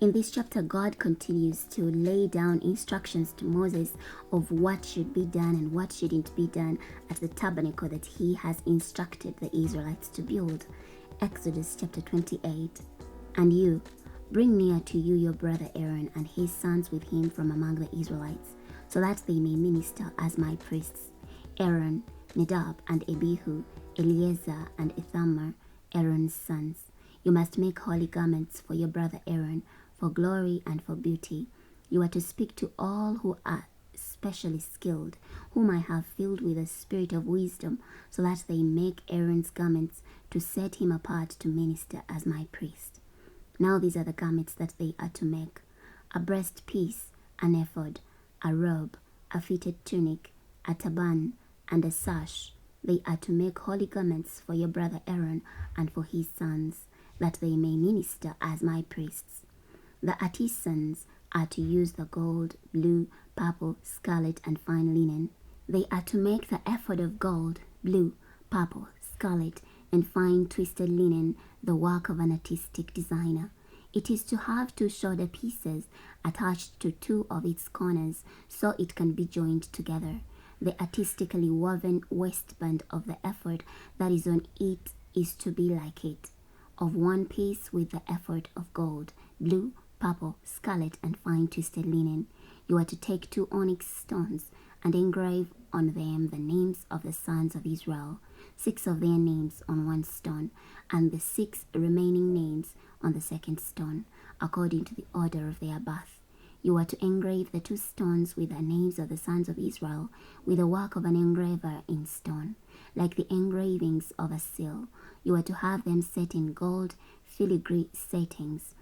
In this chapter, God continues to lay down instructions to Moses of what should be done and what shouldn't be done at the tabernacle that he has instructed the Israelites to build. Exodus chapter 28. And you, bring near to you your brother Aaron and his sons with him from among the Israelites, so that they may minister as my priests. Aaron, Nadab and Abihu, Eleazar and Ithamar, Aaron's sons. You must make holy garments for your brother Aaron, for glory and for beauty. You are to speak to all who are specially skilled, whom I have filled with a spirit of wisdom, so that they make Aaron's garments to set him apart to minister as my priest. Now these are the garments that they are to make: a breastpiece, an ephod, a robe, a fitted tunic, a turban, and a sash. They are to make holy garments for your brother Aaron and for his sons, that they may minister as my priests. The artisans are to use the gold, blue, purple, scarlet, and fine linen. They are to make the ephod of gold, blue, purple, scarlet, and fine twisted linen, the work of an artistic designer. It is to have 2 shoulder pieces attached to 2 of its corners, so it can be joined together. The artistically woven waistband of the ephod that is on it is to be like it, of one piece with the ephod of gold, blue, purple, scarlet, and fine twisted linen. You are to take 2 onyx stones and engrave on them the names of the sons of Israel, 6 of their names on one stone, and the 6 remaining names on the second stone, according to the order of their birth. You are to engrave the 2 stones with the names of the sons of Israel, with the work of an engraver in stone, like the engravings of a seal. You are to have them set in gold filigree settings.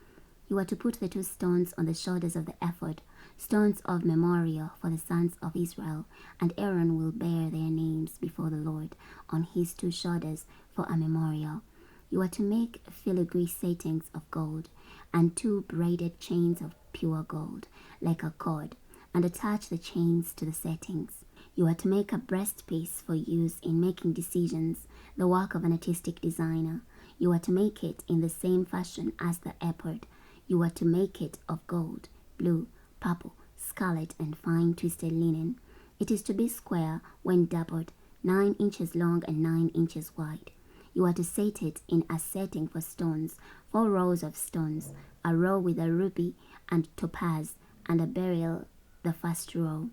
You are to put the 2 stones on the shoulders of the ephod, stones of memorial for the sons of Israel, and Aaron will bear their names before the Lord on his 2 shoulders for a memorial. You are to make filigree settings of gold, and 2 braided chains of pure gold, like a cord, and attach the chains to the settings. You are to make a breastpiece for use in making decisions, the work of an artistic designer. You are to make it in the same fashion as the ephod. You are to make it of gold, blue, purple, scarlet, and fine twisted linen. It is to be square when doubled, 9 inches long and 9 inches wide. You are to set it in a setting for stones, 4 rows of stones, a row with a ruby and topaz and a beryl, the first row,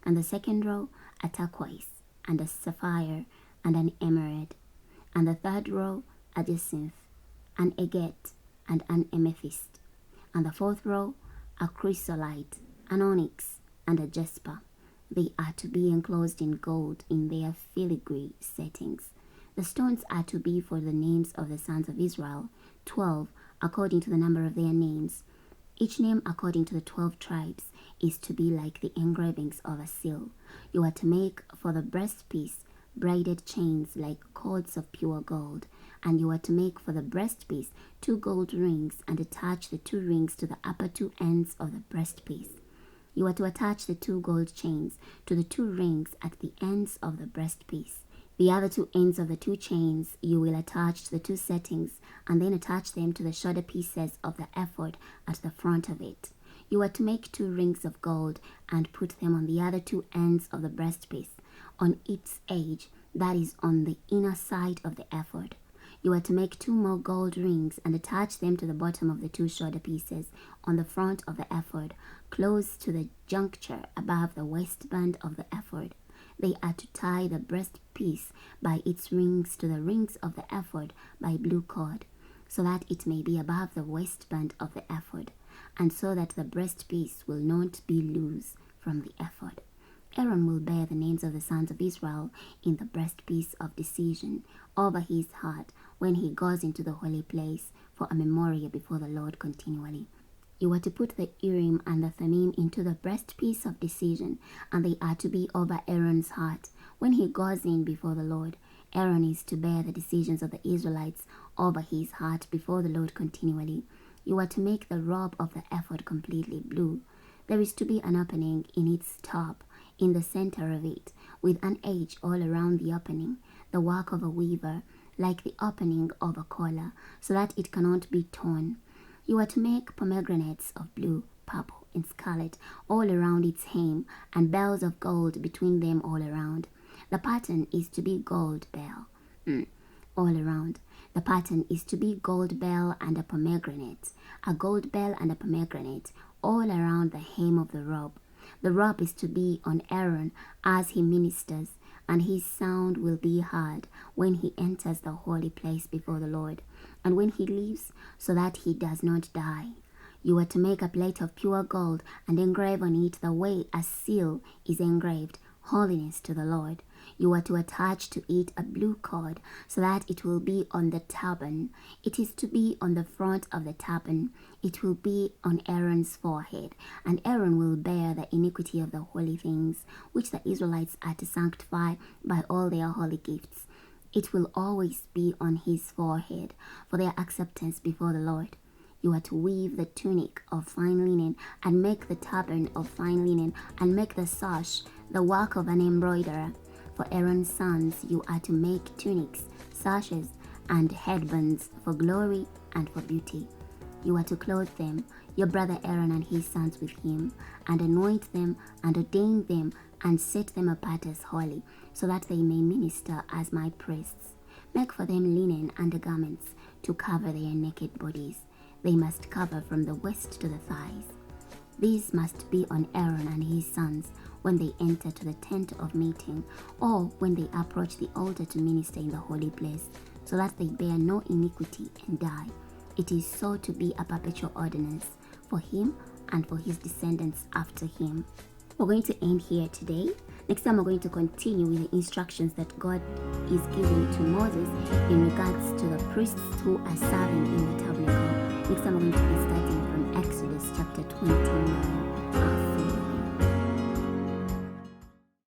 and the second row a turquoise and a sapphire and an emerald, and the third row a jacinth, an agate and an amethyst, and the 4th row a chrysolite, an onyx, and a jasper. They are to be enclosed in gold in their filigree settings. The stones are to be for the names of the sons of Israel, 12 according to the number of their names. Each name according to the 12 tribes is to be like the engravings of a seal. You are to make for the breastpiece braided chains like cords of pure gold, and you are to make for the breastpiece 2 gold rings and attach the 2 rings to the upper 2 ends of the breastpiece. You are to attach the 2 gold chains to the 2 rings at the ends of the breastpiece. The other 2 ends of the 2 chains you will attach to the 2 settings, and then attach them to the shoulder pieces of the ephod at the front of it. You are to make 2 rings of gold and put them on the other 2 ends of the breastpiece, on its edge, that is on the inner side of the ephod. You are to make 2 more gold rings and attach them to the bottom of the 2 shoulder pieces on the front of the ephod, close to the juncture above the waistband of the ephod. They are to tie the breastpiece by its rings to the rings of the ephod by blue cord, so that it may be above the waistband of the ephod, and so that the breastpiece will not be loose from the ephod. Aaron will bear the names of the sons of Israel in the breastpiece of decision over his heart when he goes into the holy place for a memorial before the Lord continually. You are to put the Urim and the Thummim into the breastpiece of decision, and they are to be over Aaron's heart when he goes in before the Lord. Aaron is to bear the decisions of the Israelites over his heart before the Lord continually. You are to make the robe of the ephod completely blue. There is to be an opening in its top, in the center of it, with an edge all around the opening, the work of a weaver, like the opening of a collar, so that it cannot be torn. You are to make pomegranates of blue, purple, and scarlet all around its hem, and bells of gold between them all around. The pattern is to be gold bell. All around. The pattern is to be gold bell and a pomegranate, a gold bell and a pomegranate, all around the hem of the robe. The robe is to be on Aaron as he ministers, and his sound will be heard when he enters the holy place before the Lord, and when he leaves, so that he does not die. You are to make a plate of pure gold and engrave on it the way a seal is engraved, holiness to the Lord. You are to attach to it a blue cord, so that it will be on the turban. It is to be on the front of the turban. It will be on Aaron's forehead, and Aaron will bear the iniquity of the holy things, which the Israelites are to sanctify by all their holy gifts. It will always be on his forehead, for their acceptance before the Lord. You are to weave the tunic of fine linen, and make the turban of fine linen, and make the sash, the work of an embroiderer. For Aaron's sons you are to make tunics, sashes, and headbands for glory and for beauty. You are to clothe them, your brother Aaron and his sons with him, and anoint them, and ordain them, and set them apart as holy, so that they may minister as my priests. Make for them linen undergarments to cover their naked bodies. They must cover from the waist to the thighs. These must be on Aaron and his sons when they enter to the tent of meeting, or when they approach the altar to minister in the holy place, so that they bear no iniquity and die. It is so to be a perpetual ordinance for him and for his descendants after him. We're going to end here today. Next time we're going to continue with the instructions that God is giving to Moses in regards to the priests who are serving in the tabernacle. Next time we're going to be starting from Exodus chapter 29.